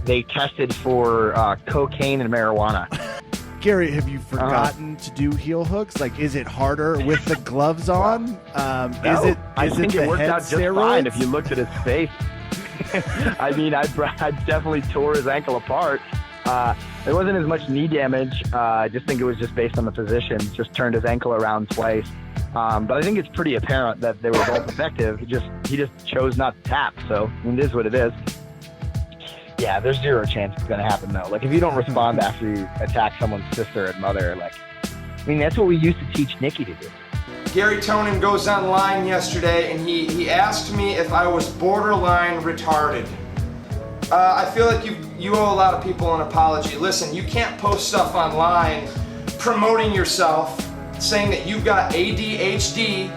they tested for cocaine and marijuana. Garry, have you forgotten to do heel hooks? Like, is it harder with the gloves on? No, I think it worked out just fine if you looked at his face. I mean, I definitely tore his ankle apart. There wasn't as much knee damage. I just think it was just based on the position. Just turned his ankle around twice. But I think it's pretty apparent that they were both effective. He just chose not to tap. So it is what it is. Yeah, there's zero chance it's going to happen, though. Like, if you don't respond after you attack someone's sister and mother, like, I mean, that's what we used to teach Nikki to do. Garry Tonon goes online yesterday and he asked me if I was borderline retarded. I feel like you owe a lot of people an apology. Listen, you can't post stuff online promoting yourself, saying that you've got ADHD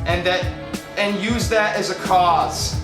and use that as a cause.